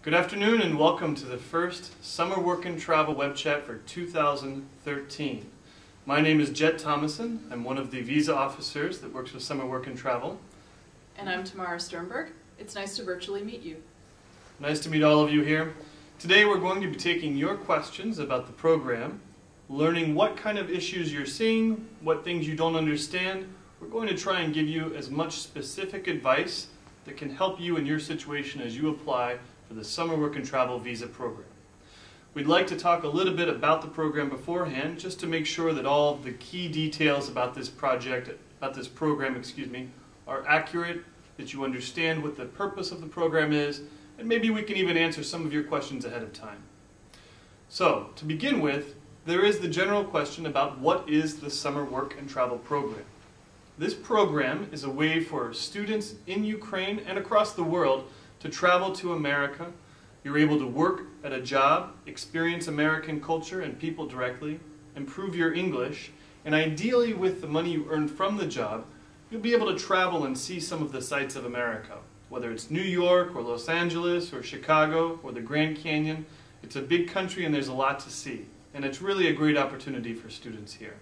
Good afternoon and welcome to the first Summer Work and Travel web chat for 2013. My name is Jet Thomason. I'm one of the visa officers that works with Summer Work and Travel. And I'm Tamara Sternberg. It's nice to virtually meet you. Nice to meet all of you here. Today we're going to be taking your questions about the program, learning what kind of issues you're seeing, what things you don't understand. We're going to try and give you as much specific advice that can help you in your situation as you apply for the Summer Work and Travel visa program. We'd like to talk a little bit about the program beforehand, just to make sure that all the key details about this program, are accurate, that you understand what the purpose of the program is, and maybe we can even answer some of your questions ahead of time. So, to begin with, there is the general question about what is the Summer Work and Travel program. This program is a way for students in Ukraine and across the world to travel to America. You're able to work at a job, experience American culture and people directly, improve your English, and ideally with the money you earn from the job, you'll be able to travel and see some of the sights of America. Whether it's New York or Los Angeles or Chicago or the Grand Canyon, it's a big country and there's a lot to see. And it's really a great opportunity for students here.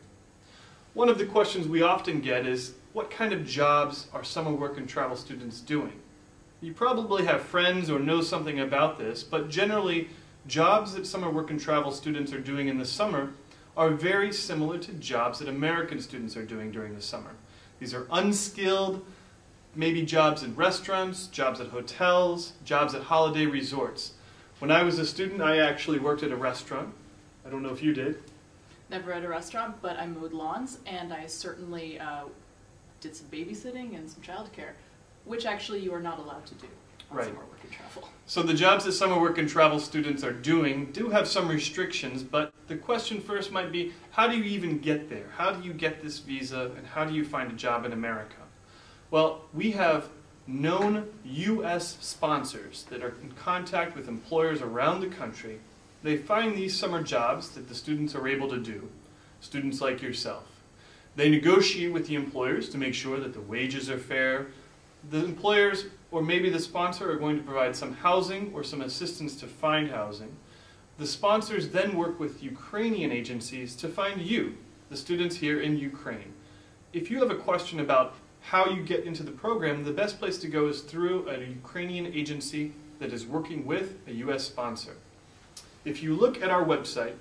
One of the questions we often get is, what kind of jobs are Summer Work and Travel students doing? You probably have friends or know something about this, but generally jobs that Summer Work and Travel students are doing in the summer are very similar to jobs that American students are doing during the summer. These are unskilled, maybe jobs in restaurants, jobs at hotels, jobs at holiday resorts. When I was a student, I actually worked at a restaurant. I don't know if you did. Never at a restaurant, but I mowed lawns, and I certainly did some babysitting and some childcare, which actually you are not allowed to do on Summer Work and Travel. So the jobs that Summer Work and Travel students are doing do have some restrictions, but the question first might be, how do you even get there? How do you get this visa, and how do you find a job in America? Well, we have known U.S. sponsors that are in contact with employers around the country. They find these summer jobs that the students are able to do, students like yourself. They negotiate with the employers to make sure that the wages are fair. The employers, or maybe the sponsor, are going to provide some housing or some assistance to find housing. The sponsors then work with Ukrainian agencies to find you, the students here in Ukraine. If you have a question about how you get into the program, the best place to go is through a Ukrainian agency that is working with a U.S. sponsor. If you look at our website,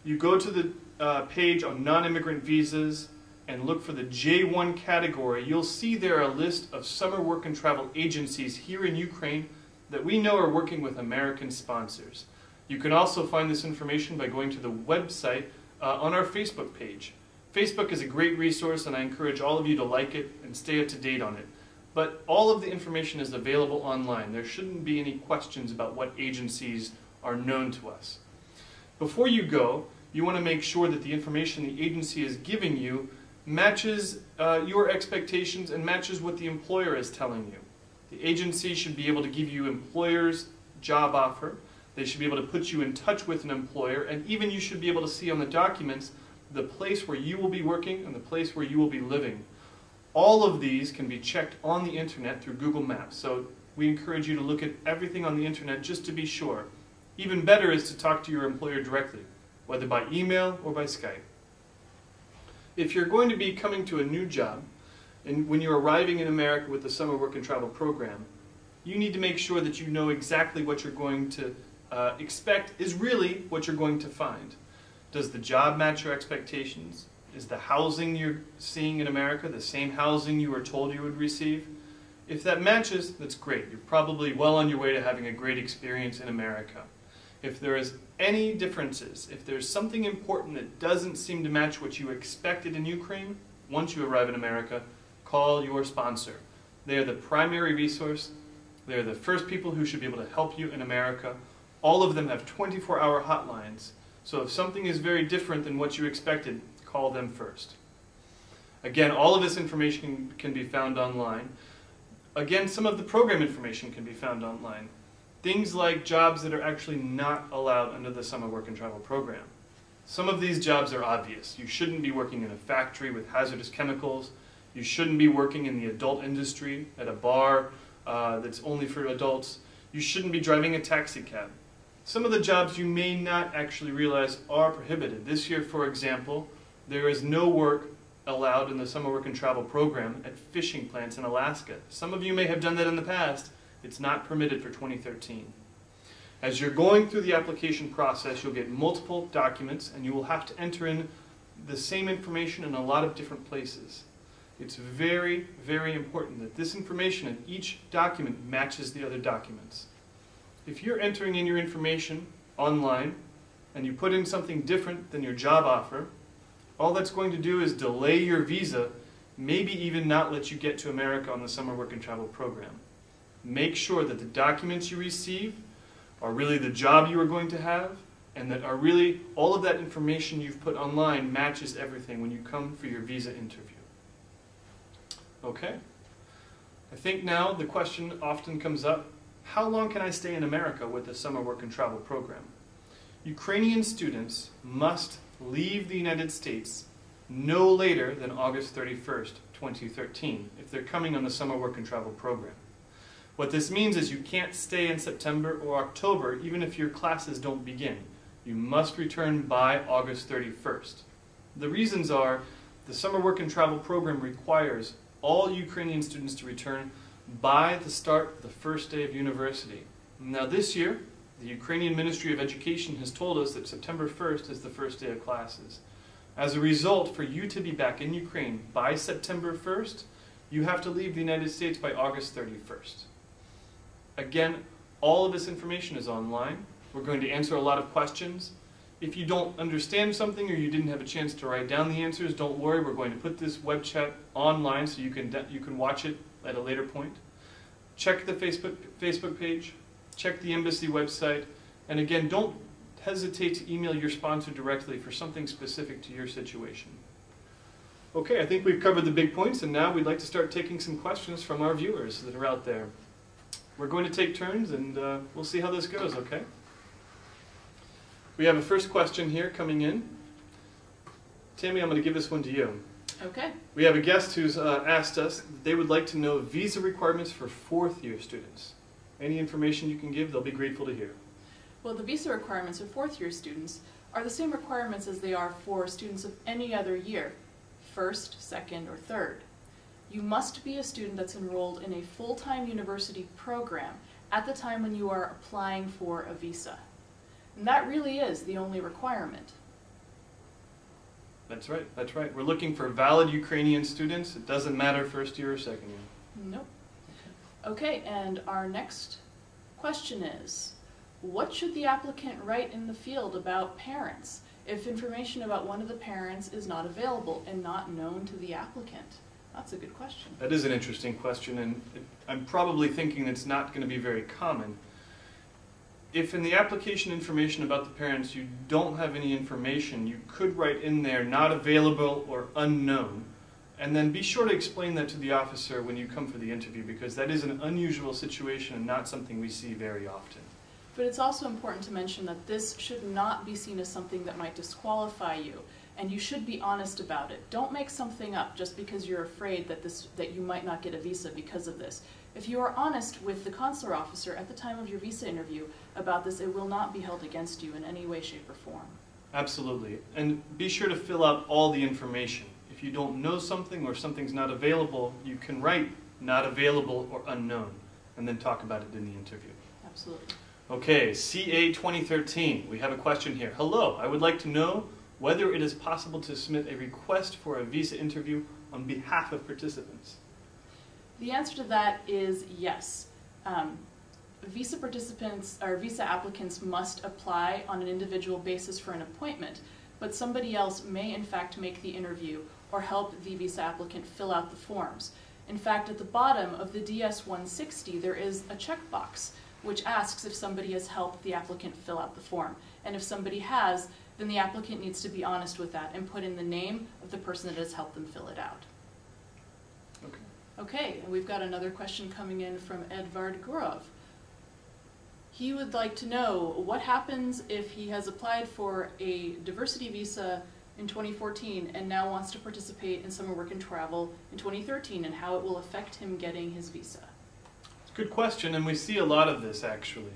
you go to the page on non-immigrant visas and look for the J1 category, you'll see there a list of Summer Work and Travel agencies here in Ukraine that we know are working with American sponsors. You can also find this information by going to the website on our Facebook page. Facebook is a great resource and I encourage all of you to like it and stay up to date on it. But all of the information is available online. There shouldn't be any questions about what agencies are known to us. Before you go, you want to make sure that the information the agency is giving you matches your expectations and matches what the employer is telling you. The agency should be able to give you employer's job offer. They should be able to put you in touch with an employer, and even you should be able to see on the documents the place where you will be working and the place where you will be living. All of these can be checked on the internet through Google Maps, so we encourage you to look at everything on the internet just to be sure. Even better is to talk to your employer directly, whether by email or by Skype. If you're going to be coming to a new job, and when you're arriving in America with the Summer Work and Travel program, you need to make sure that you know exactly what you're going to expect is really what you're going to find. Does the job match your expectations? Is the housing you're seeing in America the same housing you were told you would receive? If that matches, that's great. You're probably well on your way to having a great experience in America. If there is any differences, if there's something important that doesn't seem to match what you expected in Ukraine, once you arrive in America, call your sponsor. They are the primary resource. They are the first people who should be able to help you in America. All of them have 24-hour hotlines. So if something is very different than what you expected, call them first. Again, all of this information can be found online. Again, some of the program information can be found online. Things like jobs that are actually not allowed under the Summer Work and Travel program. Some of these jobs are obvious. You shouldn't be working in a factory with hazardous chemicals. You shouldn't be working in the adult industry at a bar that's only for adults. You shouldn't be driving a taxi cab. Some of the jobs you may not actually realize are prohibited. This year, for example, there is no work allowed in the summer work and travel program at fishing plants in Alaska. Some of you may have done that in the past. It's not permitted for 2013. As you're going through the application process, you'll get multiple documents and you will have to enter in the same information in a lot of different places. It's very, very important that this information in each document matches the other documents. If you're entering in your information online and you put in something different than your job offer, all that's going to do is delay your visa, maybe even not let you get to America on the summer work and travel program. Make sure that the documents you receive are really the job you are going to have, and that are really all of that information you've put online matches everything when you come for your visa interview. Okay? I think now the question often comes up, how long can I stay in America with the summer work and travel program? Ukrainian students must leave the United States no later than August 31st, 2013, if they're coming on the summer work and travel program. What this means is you can't stay in September or October even if your classes don't begin. You must return by August 31st. The reasons are the summer work and travel program requires all Ukrainian students to return by the start of the first day of university. Now this year, the Ukrainian Ministry of Education has told us that September 1st is the first day of classes. As a result, for you to be back in Ukraine by September 1st, you have to leave the United States by August 31st. Again, all of this information is online. We're going to answer a lot of questions. If you don't understand something or you didn't have a chance to write down the answers, don't worry. We're going to put this web chat online so you can watch it at a later point. Check the Facebook page. Check the embassy website. And again, don't hesitate to email your sponsor directly for something specific to your situation. Okay, I think we've covered the big points, and now we'd like to start taking some questions from our viewers that are out there. We're going to take turns, and we'll see how this goes, okay? We have a first question here coming in. Tammy, I'm going to give this one to you. Okay. We have a guest who's asked us that they would like to know visa requirements for fourth-year students. Any information you can give, they'll be grateful to hear. Well, the visa requirements for fourth-year students are the same requirements as they are for students of any other year, first, second, or third. You must be a student that's enrolled in a full-time university program at the time when you are applying for a visa. And that really is the only requirement. That's right, that's right. We're looking for valid Ukrainian students. It doesn't matter first year or second year. Nope. Okay, and our next question is, what should the applicant write in the field about parents if information about one of the parents is not available and not known to the applicant? That's a good question. That is an interesting question, and I'm probably thinking it's not going to be very common. If in the application information about the parents you don't have any information, you could write in there not available or unknown, and then be sure to explain that to the officer when you come for the interview, because that is an unusual situation and not something we see very often. But it's also important to mention that this should not be seen as something that might disqualify you, and you should be honest about it. Don't make something up just because you're afraid that you might not get a visa because of this. If you are honest with the consular officer at the time of your visa interview about this, it will not be held against you in any way, shape, or form. Absolutely. And be sure to fill out all the information. If you don't know something or something's not available, you can write not available or unknown, and then talk about it in the interview. Absolutely. Okay, CA 2013. We have a question here. Hello, I would like to know whether it is possible to submit a request for a visa interview on behalf of participants. The answer to that is yes. Visa participants or visa applicants must apply on an individual basis for an appointment, but somebody else may in fact make the interview or help the visa applicant fill out the forms. In fact, at the bottom of the DS-160 there is a checkbox which asks if somebody has helped the applicant fill out the form. And if somebody has, then the applicant needs to be honest with that and put in the name of the person that has helped them fill it out. Okay. Okay, and we've got another question coming in from Edvard Gurov. He would like to know what happens if he has applied for a diversity visa in 2014 and now wants to participate in summer work and travel in 2013, and how it will affect him getting his visa. Good question, and we see a lot of this actually.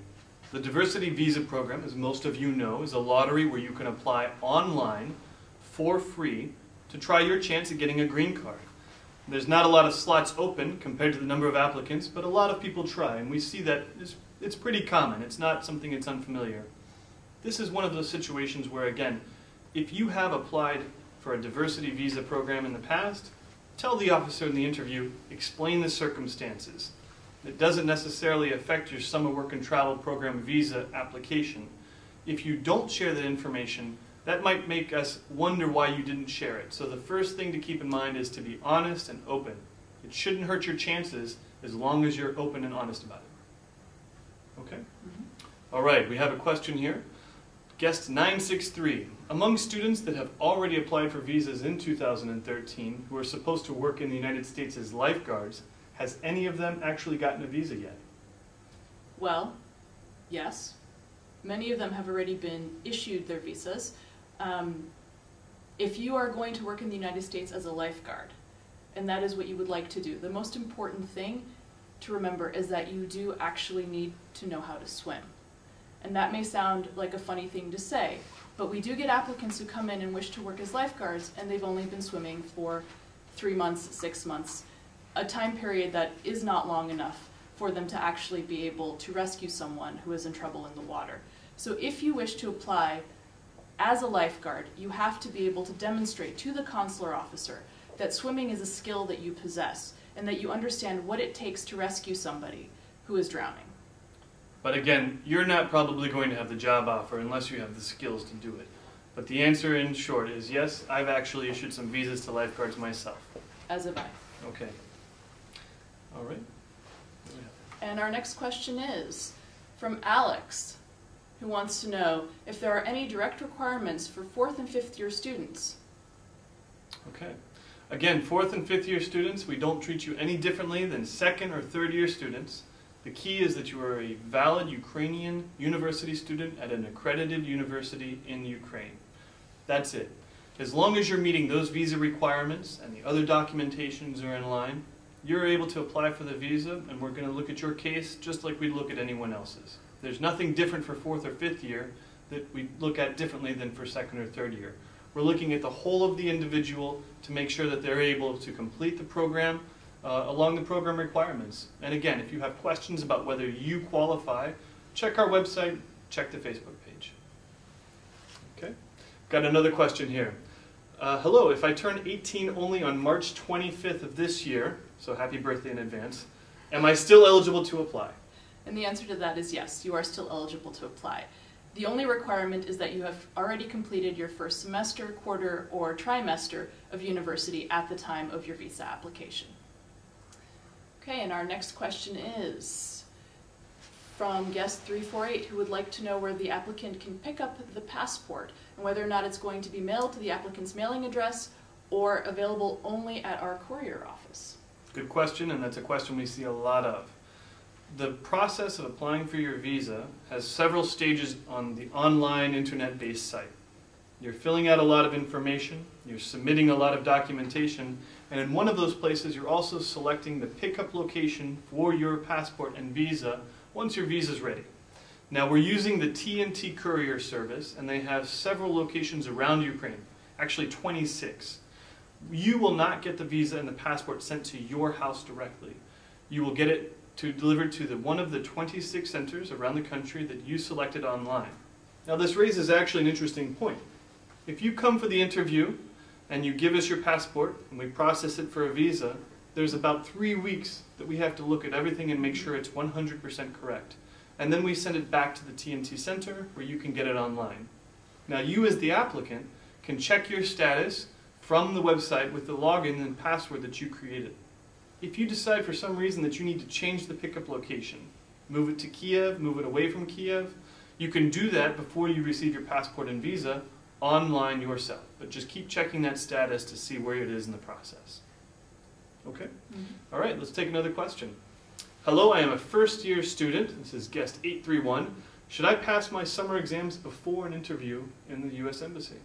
The diversity visa program, as most of you know, is a lottery where you can apply online for free to try your chance at getting a green card. There's not a lot of slots open compared to the number of applicants, but a lot of people try, and we see that it's pretty common. It's not something that's unfamiliar. This is one of those situations where, again, if you have applied for a diversity visa program in the past, tell the officer in the interview, explain the circumstances. It doesn't necessarily affect your summer work and travel program visa application. If you don't share that information, that might make us wonder why you didn't share it. So the first thing to keep in mind is to be honest and open. It shouldn't hurt your chances as long as you're open and honest about it. Okay? All right, we have a question here. Guest 963. Among students that have already applied for visas in 2013 who are supposed to work in the United States as lifeguards, has any of them actually gotten a visa yet? Well, yes. Many of them have already been issued their visas. If you are going to work in the United States as a lifeguard, and that is what you would like to do, the most important thing to remember is that you do actually need to know how to swim. And that may sound like a funny thing to say, but we do get applicants who come in and wish to work as lifeguards, and they've only been swimming for 3 months, 6 months, a time period that is not long enough for them to actually be able to rescue someone who is in trouble in the water. So if you wish to apply as a lifeguard, you have to be able to demonstrate to the consular officer that swimming is a skill that you possess and that you understand what it takes to rescue somebody who is drowning. But again, you're not probably going to have the job offer unless you have the skills to do it. But the answer in short is yes, I've actually issued some visas to lifeguards myself. As have I. Okay. All right. And our next question is from Alex, who wants to know if there are any direct requirements for 4th and 5th year students. Okay. Again, 4th and 5th year students, we don't treat you any differently than 2nd or 3rd year students. The key is that you are a valid Ukrainian university student at an accredited university in Ukraine. That's it. As long as you're meeting those visa requirements and the other documentations are in line, you're able to apply for the visa, and we're going to look at your case just like we'd look at anyone else's. There's nothing different for 4th or 5th year that we look at differently than for 2nd or 3rd year. We're looking at the whole of the individual to make sure that they're able to complete the program along the program requirements. And again, if you have questions about whether you qualify, check our website, check the Facebook page. Okay, got another question here. Hello, if I turn 18 only on March 25th of this year, so happy birthday in advance, am I still eligible to apply? And the answer to that is yes, you are still eligible to apply. The only requirement is that you have already completed your first semester, quarter, or trimester of university at the time of your visa application. Okay, and our next question is from guest 348, who would like to know where the applicant can pick up the passport and whether or not it's going to be mailed to the applicant's mailing address or available only at our courier office. Good question, and that's a question we see a lot of. The process of applying for your visa has several stages on the online internet-based site. You're filling out a lot of information, you're submitting a lot of documentation, and in one of those places you're also selecting the pickup location for your passport and visa once your visa is ready. Now we're using the TNT courier service, and they have several locations around Ukraine, actually 26. You will not get the visa and the passport sent to your house directly. You will get it delivered to one of the 26 centers around the country that you selected online. Now this raises actually an interesting point. If you come for the interview and you give us your passport and we process it for a visa, there's about 3 weeks that we have to look at everything and make sure it's 100% correct. And then we send it back to the TNT center where you can get it online. Now you as the applicant can check your status from the website with the login and password that you created. If you decide for some reason that you need to change the pickup location, move it to Kyiv, move it away from Kyiv, you can do that before you receive your passport and visa online yourself. But just keep checking that status to see where it is in the process. Okay? All right, let's take another question. Hello, I am a first-year student. This is guest 831. Should I pass my summer exams before an interview in the U.S. Embassy?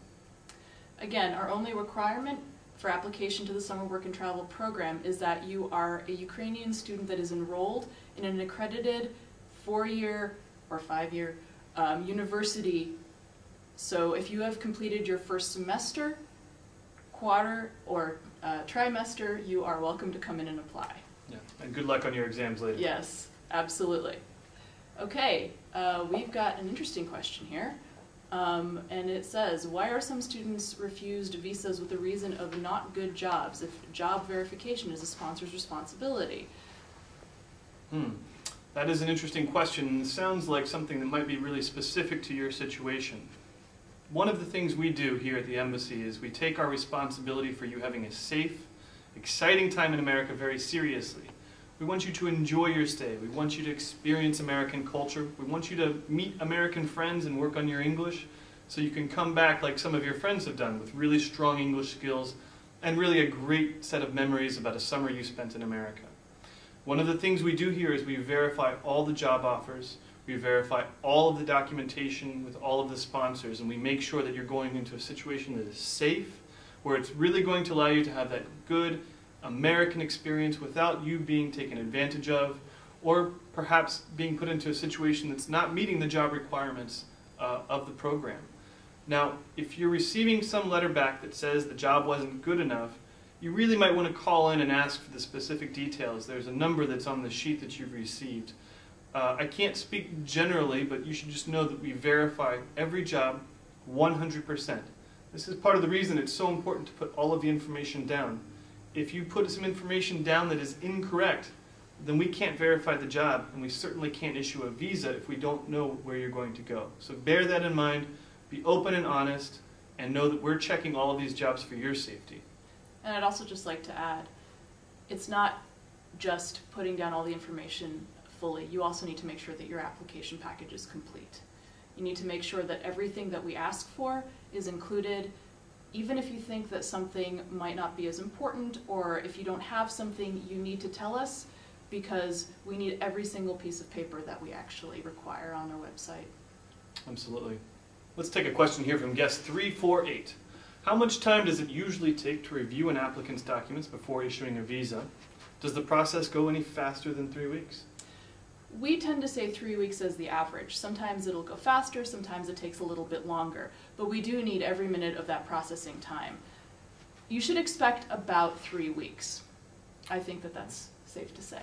Again, our only requirement for application to the Summer Work and Travel program is that you are a Ukrainian student that is enrolled in an accredited 4-year or 5-year university. So if you have completed your first semester, quarter, or trimester, you are welcome to come in and apply. Yeah, and good luck on your exams later. Yes, absolutely. Okay, we've got an interesting question here. And it says, why are some students refused visas with the reason of not good jobs if job verification is a sponsor's responsibility? That is an interesting question, and it sounds like something that might be really specific to your situation. One of the things we do here at the embassy is we take our responsibility for you having a safe, exciting time in America very seriously. We want you to enjoy your stay. We want you to experience American culture. We want you to meet American friends and work on your English so you can come back like some of your friends have done with really strong English skills and really a great set of memories about a summer you spent in America. One of the things we do here is we verify all the job offers, we verify all of the documentation with all of the sponsors, and we make sure that you're going into a situation that is safe, where it's really going to allow you to have that good American experience without you being taken advantage of, or perhaps being put into a situation that's not meeting the job requirements of the program. Now, if you're receiving some letter back that says the job wasn't good enough, you really might want to call in and ask for the specific details. There's a number that's on the sheet that you've received. I can't speak generally, but you should just know that we verify every job 100%. This is part of the reason it's so important to put all of the information down. If you put some information down that is incorrect, then we can't verify the job, and we certainly can't issue a visa if we don't know where you're going to go. So bear that in mind, be open and honest, and know that we're checking all of these jobs for your safety. And I'd also just like to add, it's not just putting down all the information fully. You also need to make sure that your application package is complete. You need to make sure that everything that we ask for is included, even if you think that something might not be as important, or if you don't have something, you need to tell us, because we need every single piece of paper that we actually require on our website. Absolutely. Let's take a question here from guest 348. How much time does it usually take to review an applicant's documents before issuing a visa? Does the process go any faster than 3 weeks? We tend to say 3 weeks as the average. Sometimes it'll go faster, sometimes it takes a little bit longer, but we do need every minute of that processing time. You should expect about 3 weeks. I think that that's safe to say.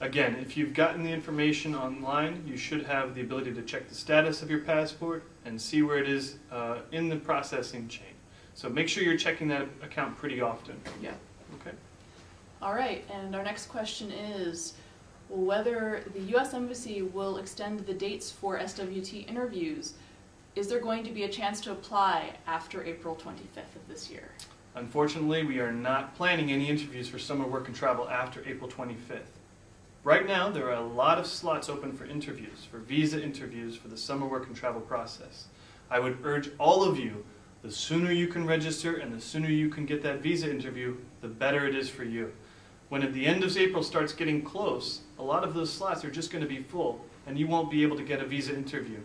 Again, if you've gotten the information online, you should have the ability to check the status of your passport and see where it is in the processing chain. So make sure you're checking that account pretty often. Yeah. Okay. All right, and our next question is whether the U.S. Embassy will extend the dates for SWT interviews. Is there going to be a chance to apply after April 25th of this year? Unfortunately, we are not planning any interviews for summer work and travel after April 25th. Right now, there are a lot of slots open for interviews, for visa interviews for the summer work and travel process. I would urge all of you, the sooner you can register and the sooner you can get that visa interview, the better it is for you. When at the end of April starts getting close, a lot of those slots are just going to be full, and you won't be able to get a visa interview.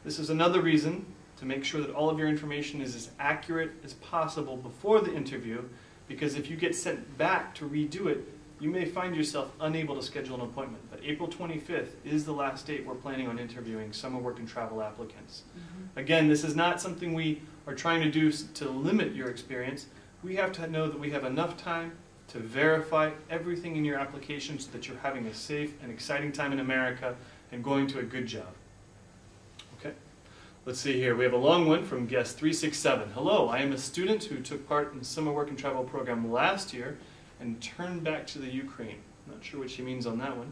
This is another reason to make sure that all of your information is as accurate as possible before the interview, because if you get sent back to redo it, you may find yourself unable to schedule an appointment. But April 25th is the last date we're planning on interviewing summer work and travel applicants. Again, this is not something we are trying to do to limit your experience. We have to know that we have enough time to verify everything in your application so that you're having a safe and exciting time in America and going to a good job. Okay, let's see here. We have a long one from guest 367. Hello, I am a student who took part in the summer work and travel program last year and turned back to the Ukraine. I'm not sure what she means on that one.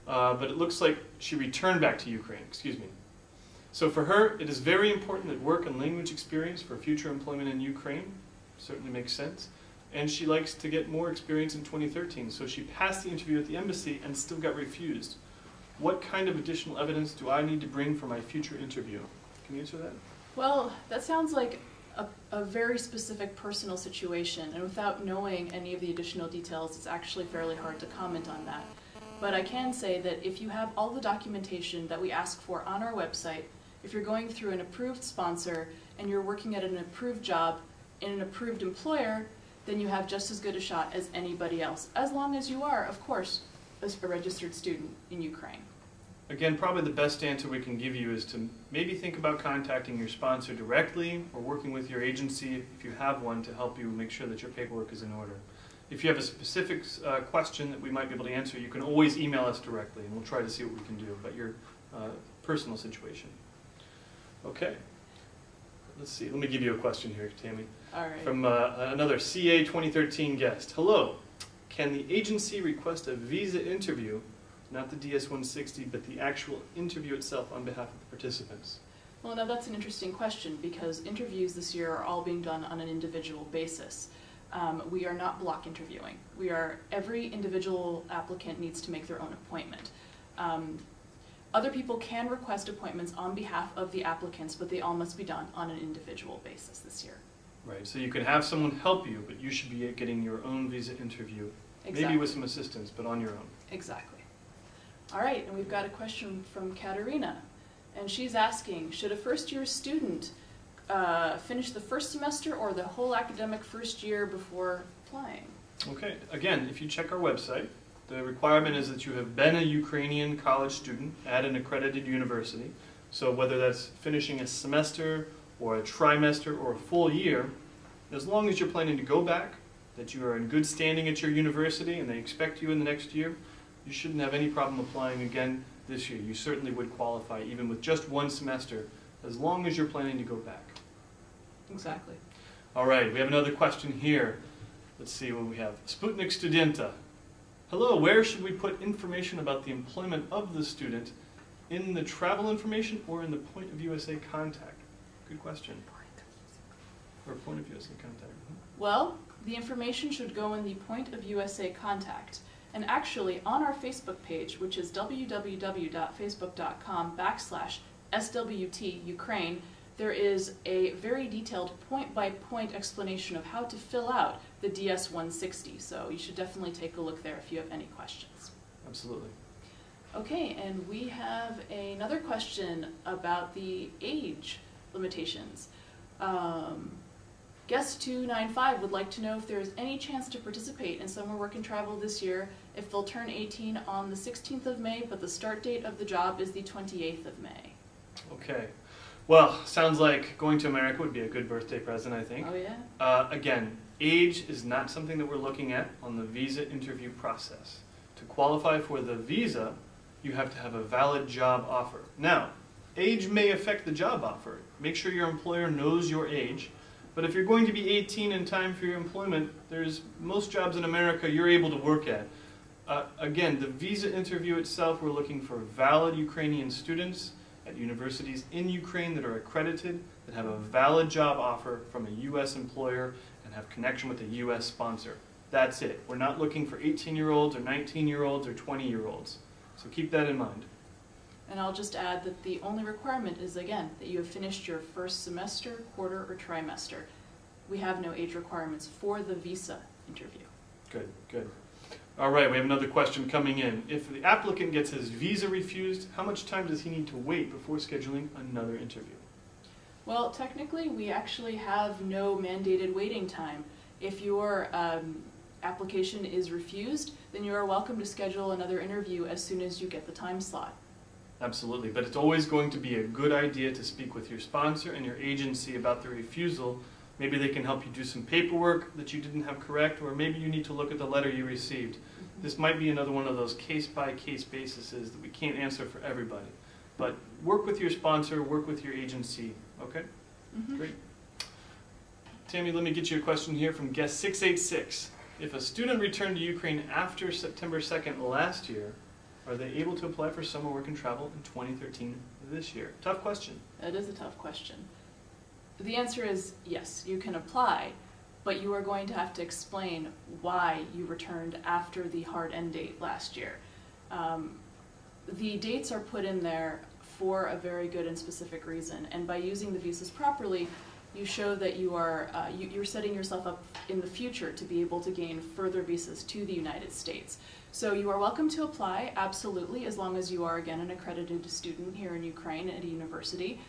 But it looks like she returned back to Ukraine, excuse me. So for her, it is very important that work and language experience for future employment in Ukraine certainly makes sense. And she likes to get more experience in 2013. So she passed the interview at the embassy and still got refused. What kind of additional evidence do I need to bring for my future interview? Can you answer that? Well, that sounds like a very specific personal situation, and without knowing any of the additional details, it's actually fairly hard to comment on that. But I can say that if you have all the documentation that we ask for on our website, if you're going through an approved sponsor and you're working at an approved job in an approved employer, then you have just as good a shot as anybody else, as long as you are, of course, a registered student in Ukraine. Again, probably the best answer we can give you is to maybe think about contacting your sponsor directly or working with your agency, if you have one, to help you make sure that your paperwork is in order. If you have a specific question that we might be able to answer, you can always email us directly, and we'll try to see what we can do about your personal situation. Okay. Let's see. Let me give you a question here, Tammy. All right. From another CA 2013 guest. Hello. Can the agency request a visa interview, not the DS-160, but the actual interview itself on behalf of the participants? Well, now that's an interesting question, because interviews this year are all being done on an individual basis. We are not block interviewing. Every individual applicant needs to make their own appointment. Other people can request appointments on behalf of the applicants, but they all must be done on an individual basis this year. Right, so you can have someone help you, but you should be getting your own visa interview. Exactly. Maybe with some assistance, but on your own. Exactly. All right, and we've got a question from Katerina, and she's asking, should a first-year student finish the first semester or the whole academic first year before applying? Okay, again, if you check our website, the requirement is that you have been a Ukrainian college student at an accredited university. So whether that's finishing a semester or a trimester or a full year, as long as you're planning to go back, that you are in good standing at your university and they expect you in the next year, you shouldn't have any problem applying again this year. You certainly would qualify even with just one semester, as long as you're planning to go back. Exactly. All right, we have another question here. Let's see what we have. Sputnik Studenta. Hello, where should we put information about the employment of the student? In the travel information or in the Point of USA contact? Good question. Or Point of USA contact. Well, the information should go in the Point of USA contact. And actually, on our Facebook page, which is www.facebook.com/SWT Ukraine, there is a very detailed point-by-point explanation of how to fill out the DS-160. So you should definitely take a look there if you have any questions. Absolutely. Okay, and we have another question about the age limitations. Guest 295 would like to know if there is any chance to participate in Summer Work and Travel this year if they'll turn 18 on the 16th of May, but the start date of the job is the 28th of May. Okay. Well, sounds like going to America would be a good birthday present, I think. Oh, yeah? Again, age is not something that we're looking at on the visa interview process. To qualify for the visa, you have to have a valid job offer. Now, age may affect the job offer. Make sure your employer knows your age. But if you're going to be 18 in time for your employment, there's most jobs in America you're able to work at. Again, the visa interview itself, we're looking for valid Ukrainian students at universities in Ukraine that are accredited, that have a valid job offer from a U.S. employer and have connection with a U.S. sponsor. That's it. We're not looking for 18-year-olds or 19-year-olds or 20-year-olds. So keep that in mind. And I'll just add that the only requirement is, again, that you have finished your first semester, quarter, or trimester. We have no age requirements for the visa interview. Good, good. All right, we have another question coming in. If the applicant gets his visa refused, how much time does he need to wait before scheduling another interview? Well, technically, we actually have no mandated waiting time. If your application is refused, then you are welcome to schedule another interview as soon as you get the time slot. Absolutely, but it's always going to be a good idea to speak with your sponsor and your agency about the refusal. Maybe they can help you do some paperwork that you didn't have correct, or maybe you need to look at the letter you received. This might be another one of those case-by-case bases that we can't answer for everybody. But work with your sponsor, work with your agency, okay? Great. Tammy, let me get you a question here from guest 686. If a student returned to Ukraine after September 2nd last year, are they able to apply for summer work and travel in 2013 this year? Tough question. That is a tough question. The answer is yes, you can apply, but you are going to have to explain why you returned after the hard end date last year. The dates are put in there for a very good and specific reason, and by using the visas properly, you show that you are you're setting yourself up in the future to be able to gain further visas to the United States. So you are welcome to apply, absolutely, as long as you are, again, an accredited student here in Ukraine at a university.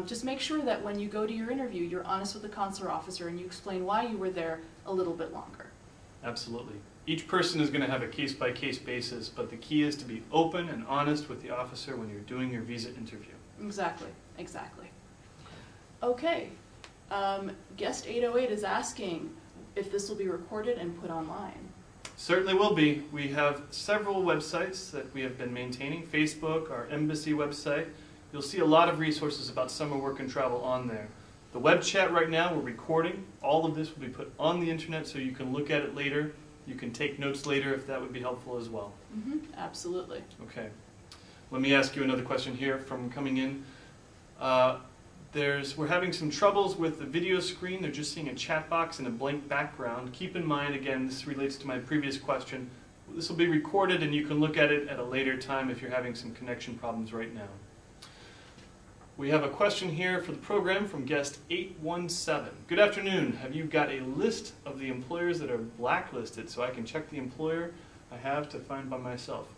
Just make sure that when you go to your interview, you're honest with the consular officer and you explain why you were there a little bit longer. Absolutely. Each person is going to have a case-by-case basis, but the key is to be open and honest with the officer when you're doing your visa interview. Exactly, exactly. Okay, guest 808 is asking if this will be recorded and put online. Certainly will be. We have several websites that we have been maintaining. Facebook, our embassy website. You'll see a lot of resources about summer work and travel on there. The web chat right now, we're recording. All of this will be put on the internet so you can look at it later. You can take notes later if that would be helpful as well. Absolutely. Okay. Let me ask you another question here from coming in. We're having some troubles with the video screen. They're just seeing a chat box and a blank background. Keep in mind, again, this relates to my previous question. This will be recorded and you can look at it at a later time if you're having some connection problems right now. We have a question here for the program from guest 817. Good afternoon. Have you got a list of the employers that are blacklisted so I can check the employer I have to find by myself?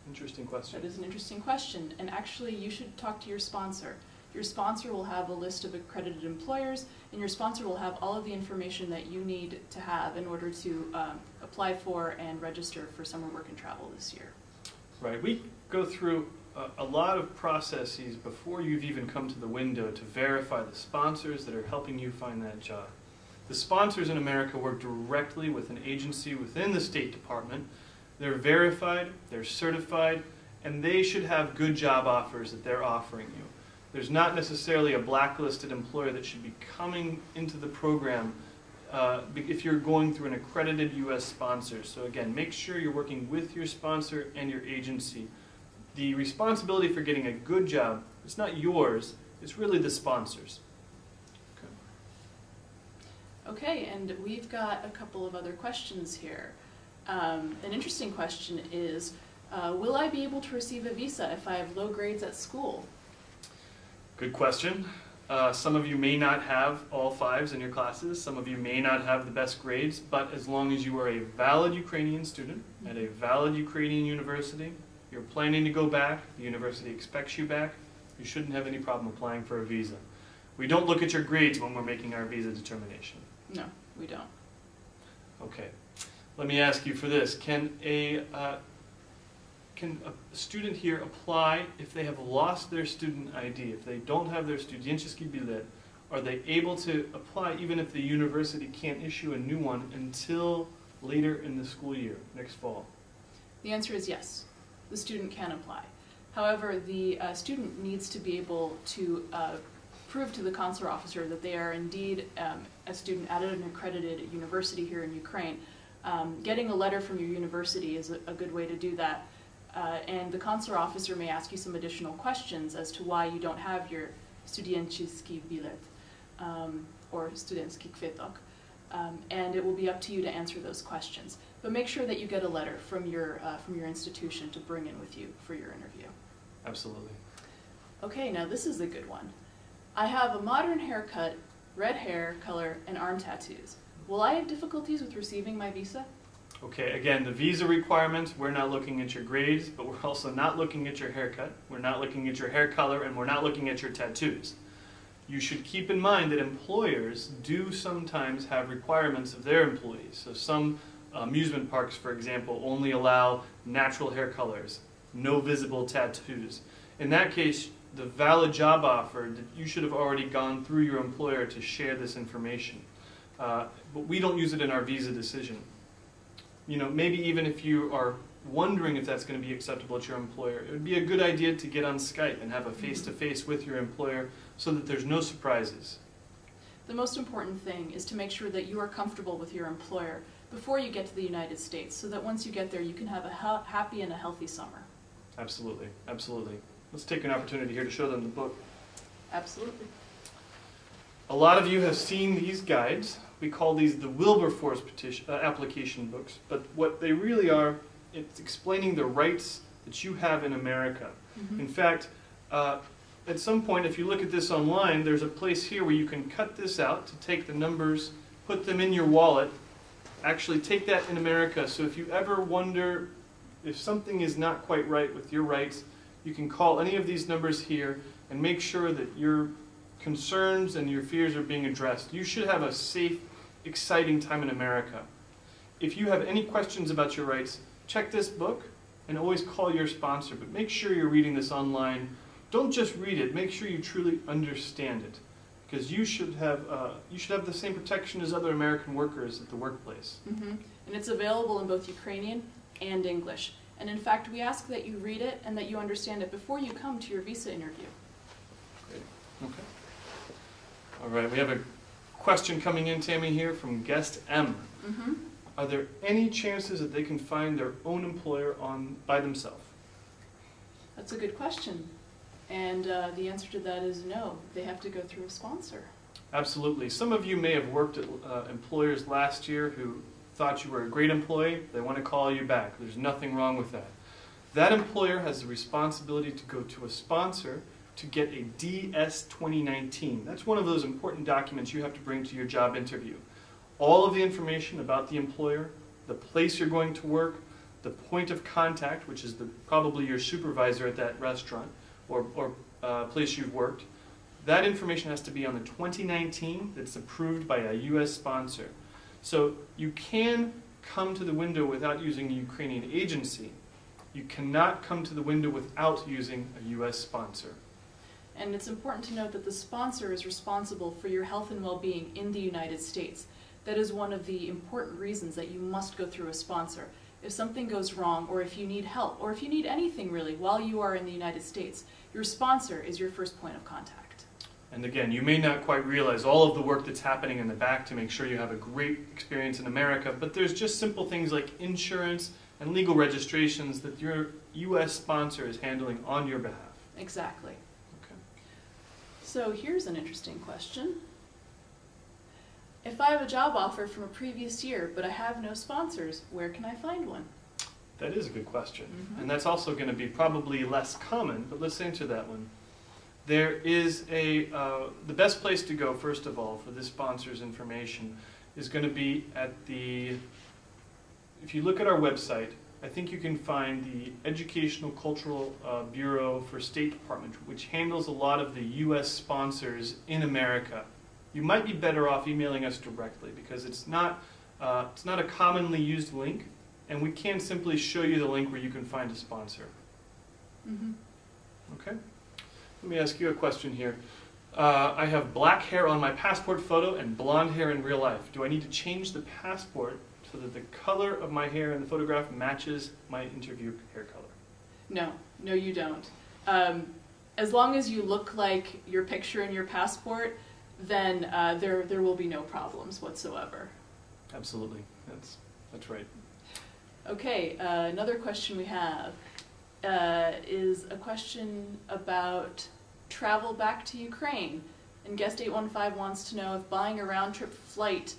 Interesting question. That is an interesting question, and actually you should talk to your sponsor. Your sponsor will have a list of accredited employers, and your sponsor will have all of the information that you need to have in order to apply for and register for summer work and travel this year. Right. We go through a lot of processes before you've even come to the window to verify the sponsors that are helping you find that job. The sponsors in America work directly with an agency within the State Department. They're verified, they're certified, and they should have good job offers that they're offering you. There's not necessarily a blacklisted employer that should be coming into the program if you're going through an accredited U.S. sponsor. So again, make sure you're working with your sponsor and your agency. The responsibility for getting a good job, it's not yours, it's really the sponsors. Okay, and we've got a couple of other questions here. An interesting question is, will I be able to receive a visa if I have low grades at school? Good question. Some of you may not have all fives in your classes, some of you may not have the best grades, but as long as you are a valid Ukrainian student at a valid Ukrainian university, you're planning to go back, the university expects you back, you shouldn't have any problem applying for a visa. We don't look at your grades when we're making our visa determination. No, we don't. Okay. Let me ask you for this. Can a student here apply if they have lost their student ID? If they don't have their studienческий билет, are they able to apply even if the university can't issue a new one until later in the school year, next fall? The answer is yes. The student can apply. However, the student needs to be able to prove to the consular officer that they are indeed a student at an accredited university here in Ukraine. Getting a letter from your university is a good way to do that. And the consular officer may ask you some additional questions as to why you don't have your studienческий билет or studentsky kwiatek. And it will be up to you to answer those questions. But make sure that you get a letter from your institution to bring in with you for your interview. Absolutely. Okay, now this is a good one. I have a modern haircut, red hair color, and arm tattoos. Will I have difficulties with receiving my visa? Okay, again, the visa requirements, we're not looking at your grades, but we're also not looking at your haircut, we're not looking at your hair color, and we're not looking at your tattoos. You should keep in mind that employers do sometimes have requirements of their employees. So some amusement parks, for example, only allow natural hair colors, no visible tattoos. In that case, the valid job offer, you should have already gone through your employer to share this information. But we don't use it in our visa decision. You know, maybe even if you are wondering if that's going to be acceptable at your employer, it would be a good idea to get on Skype and have a face-to-face with your employer so that there's no surprises. The most important thing is to make sure that you are comfortable with your employer before you get to the United States, so that once you get there, you can have a happy and a healthy summer. Absolutely, absolutely. Let's take an opportunity here to show them the book. Absolutely. A lot of you have seen these guides. We call these the Wilberforce application books, but what they really are, it's explaining the rights that you have in America. In fact, at some point, if you look at this online, there's a place here where you can cut this out to take the numbers, put them in your wallet, actually take that in America. So if you ever wonder if something is not quite right with your rights, you can call any of these numbers here and make sure that your concerns and your fears are being addressed. You should have a safe, exciting time in America. If you have any questions about your rights, check this book and always call your sponsor, but make sure you're reading this online. Don't just read it, make sure you truly understand it, because you should have the same protection as other American workers at the workplace. And it's available in both Ukrainian and English. And in fact, we ask that you read it and that you understand it before you come to your visa interview. Great. Okay. All right, we have a question coming in, Tammy, here from guest M. Are there any chances that they can find their own employer by themselves? That's a good question. And the answer to that is no. They have to go through a sponsor. Absolutely. Some of you may have worked at employers last year who thought you were a great employee. They want to call you back. There's nothing wrong with that. That employer has the responsibility to go to a sponsor to get a DS 2019. That's one of those important documents you have to bring to your job interview. All of the information about the employer, the place you're going to work, the point of contact, which is probably your supervisor at that restaurant or place you've worked. That information has to be on the 2019 that's approved by a U.S. sponsor. So you can come to the window without using a Ukrainian agency. You cannot come to the window without using a U.S. sponsor. And it's important to note that the sponsor is responsible for your health and well-being in the United States. That is one of the important reasons that you must go through a sponsor. If something goes wrong, or if you need help, or if you need anything really while you are in the United States, your sponsor is your first point of contact. And again, you may not quite realize all of the work that's happening in the back to make sure you have a great experience in America, but there's just simple things like insurance and legal registrations that your U.S. sponsor is handling on your behalf. Exactly. Okay. So here's an interesting question. If I have a job offer from a previous year, but I have no sponsors, where can I find one? That is a good question. And that's also going to be probably less common, but let's answer that one. There is the best place to go, first of all, for this sponsor's information is going to be at if you look at our website, I think you can find the Educational Cultural Bureau for State Department, which handles a lot of the U.S. sponsors in America. You might be better off emailing us directly because it's not a commonly used link, and we can simply show you the link where you can find a sponsor. Okay? Let me ask you a question here. I have black hair on my passport photo and blonde hair in real life. Do I need to change the passport so that the color of my hair in the photograph matches my interview hair color? No, no you don't. As long as you look like your picture in your passport, then there will be no problems whatsoever. Absolutely, that's right. Okay, another question we have is a question about travel back to Ukraine. And guest 815 wants to know if buying a round-trip flight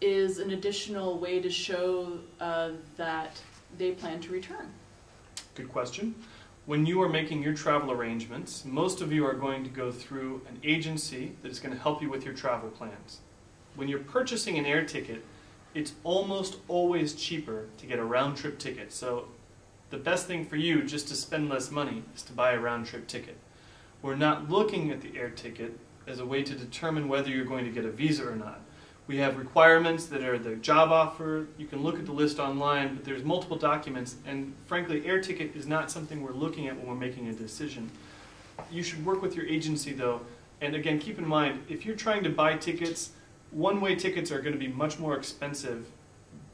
is an additional way to show that they plan to return. Good question. When you are making your travel arrangements, most of you are going to go through an agency that is going to help you with your travel plans. When you're purchasing an air ticket, it's almost always cheaper to get a round-trip ticket. So the best thing for you, just to spend less money, is to buy a round-trip ticket. We're not looking at the air ticket as a way to determine whether you're going to get a visa or not. We have requirements that are the job offer. You can look at the list online, but there's multiple documents, and frankly, air ticket is not something we're looking at when we're making a decision. You should work with your agency though, and again, keep in mind, if you're trying to buy tickets, one-way tickets are going to be much more expensive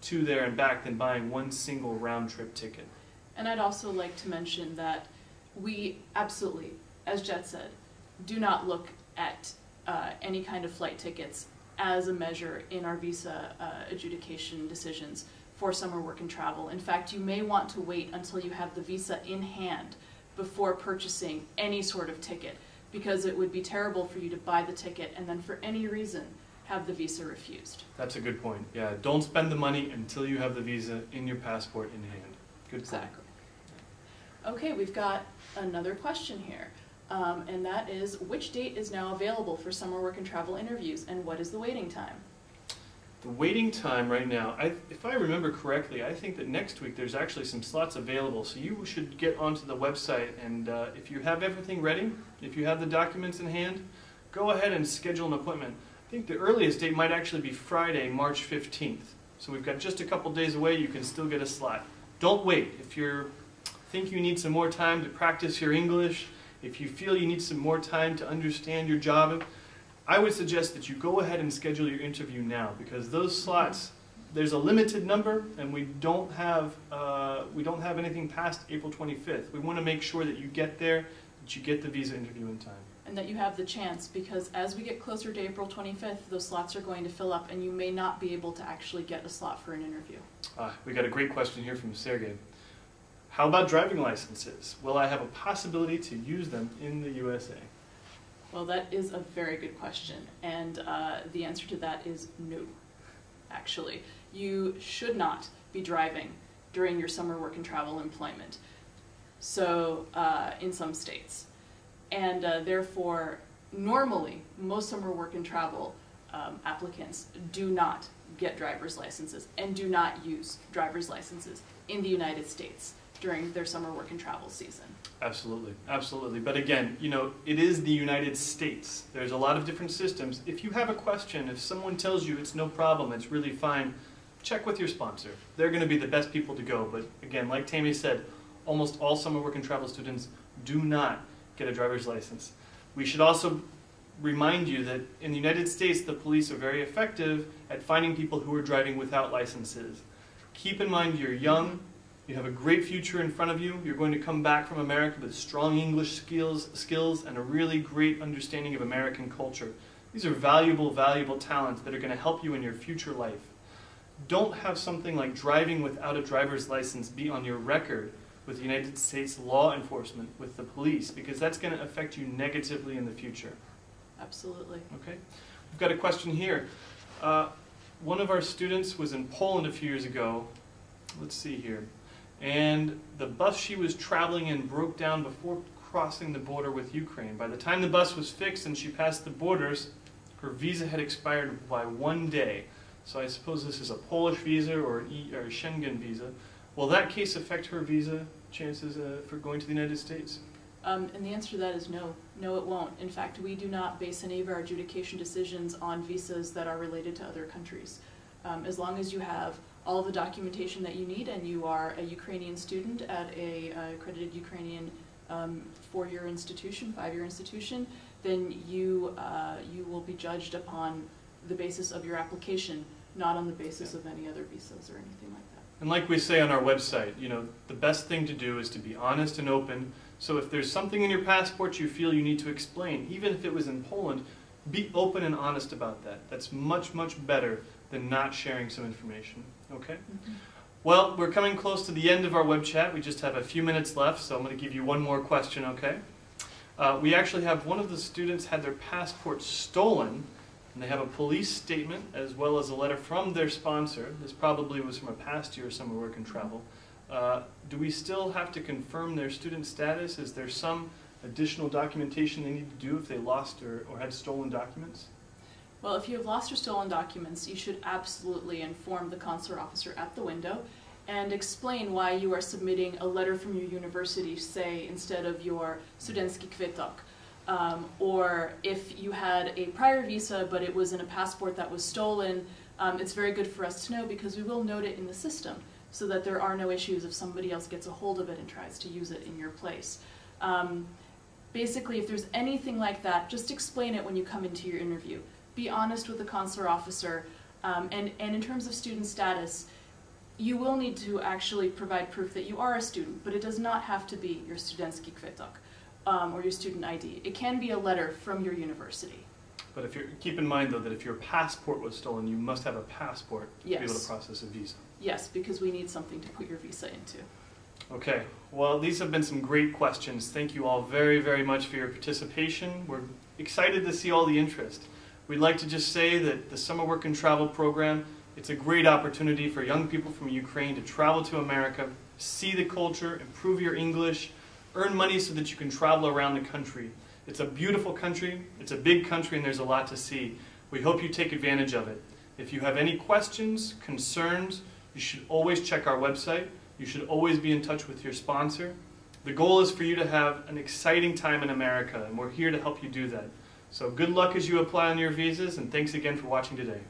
to there and back than buying one single round-trip ticket. And I'd also like to mention that we absolutely, as Jet said, do not look at any kind of flight tickets as a measure in our visa adjudication decisions for summer work and travel. In fact, you may want to wait until you have the visa in hand before purchasing any sort of ticket, because it would be terrible for you to buy the ticket and then for any reason have the visa refused. That's a good point. Yeah, don't spend the money until you have the visa in your passport in hand. Good point. Exactly. Okay, we've got another question here. And that is, which date is now available for summer work and travel interviews, and what is the waiting time? The waiting time right now, if I remember correctly, I think that next week there's actually some slots available, so you should get onto the website, and if you have everything ready, if you have the documents in hand, go ahead and schedule an appointment. I think the earliest date might actually be Friday, March 15th. So we've got just a couple days away, you can still get a slot. Don't wait. If you think you need some more time to practice your English, if you feel you need some more time to understand your job, I would suggest that you go ahead and schedule your interview now, because those slots, there's a limited number, and we don't have anything past April 25th. We want to make sure that you get there, that you get the visa interview in time. And that you have the chance, because as we get closer to April 25th, those slots are going to fill up, and you may not be able to actually get a slot for an interview. We got a great question here from Sergey. How about driving licenses? Will I have a possibility to use them in the USA? Well, that is a very good question, and the answer to that is no, actually. You should not be driving during your summer work and travel employment, so in some states. And therefore, normally, most summer work and travel applicants do not get driver's licenses and do not use driver's licenses in the United States during their summer work and travel season. Absolutely, absolutely. But again, you know, it is the United States. There's a lot of different systems. If you have a question, if someone tells you it's no problem, it's really fine, check with your sponsor. They're going to be the best people to go. But again, like Tammy said, almost all summer work and travel students do not get a driver's license. We should also remind you that in the United States, the police are very effective at finding people who are driving without licenses. Keep in mind you're young. You have a great future in front of you. You're going to come back from America with strong English skills and a really great understanding of American culture. These are valuable, valuable talents that are going to help you in your future life. Don't have something like driving without a driver's license be on your record with the United States law enforcement, with the police, because that's going to affect you negatively in the future. Absolutely. Okay. We've got a question here. One of our students was in Poland a few years ago. Let's see here. And the bus she was traveling in broke down before crossing the border with Ukraine. By the time the bus was fixed and she passed the borders, her visa had expired by 1 day. So I suppose this is a Polish visa or a Schengen visa. Will that case affect her visa chances for going to the United States? And the answer to that is no. No, it won't. In fact, we do not base any of our adjudication decisions on visas that are related to other countries. As long as you have all the documentation that you need and you are a Ukrainian student at a accredited Ukrainian 4-year institution, 5-year institution, then you will be judged upon the basis of your application, not on the basis of any other visas or anything like that. And like we say on our website, you know, the best thing to do is to be honest and open. So if there's something in your passport you feel you need to explain, even if it was in Poland, be open and honest about that. That's much, much better than not sharing some information. Okay? Mm-hmm. Well, we're coming close to the end of our web chat. We just have a few minutes left, so I'm going to give you one more question, okay? We actually have one of the students had their passport stolen, and they have a police statement as well as a letter from their sponsor. This probably was from a past year of summer work and travel. Do we still have to confirm their student status? Is there some additional documentation they need to do if they lost or had stolen documents? Well, if you have lost or stolen documents, you should absolutely inform the consular officer at the window and explain why you are submitting a letter from your university, say, instead of your studencki kwitok. Or if you had a prior visa but it was in a passport that was stolen, it's very good for us to know because we will note it in the system so that there are no issues if somebody else gets a hold of it and tries to use it in your place. Basically, if there's anything like that, just explain it when you come into your interview. Be honest with the consular officer, and in terms of student status, you will need to actually provide proof that you are a student, but it does not have to be your studencki kwitok or your student ID. It can be a letter from your university. But if keep in mind, though, that if your passport was stolen, you must have a passport to be able to process a visa. Yes, because we need something to put your visa into. Okay, well, these have been some great questions. Thank you all very, very much for your participation. We're excited to see all the interest. We'd like to just say that the Summer Work and Travel program, it's a great opportunity for young people from Ukraine to travel to America, see the culture, improve your English, earn money so that you can travel around the country. It's a beautiful country, it's a big country, and there's a lot to see. We hope you take advantage of it. If you have any questions, concerns, you should always check our website. You should always be in touch with your sponsor. The goal is for you to have an exciting time in America, and we're here to help you do that. So good luck as you apply on your visas, and thanks again for watching today.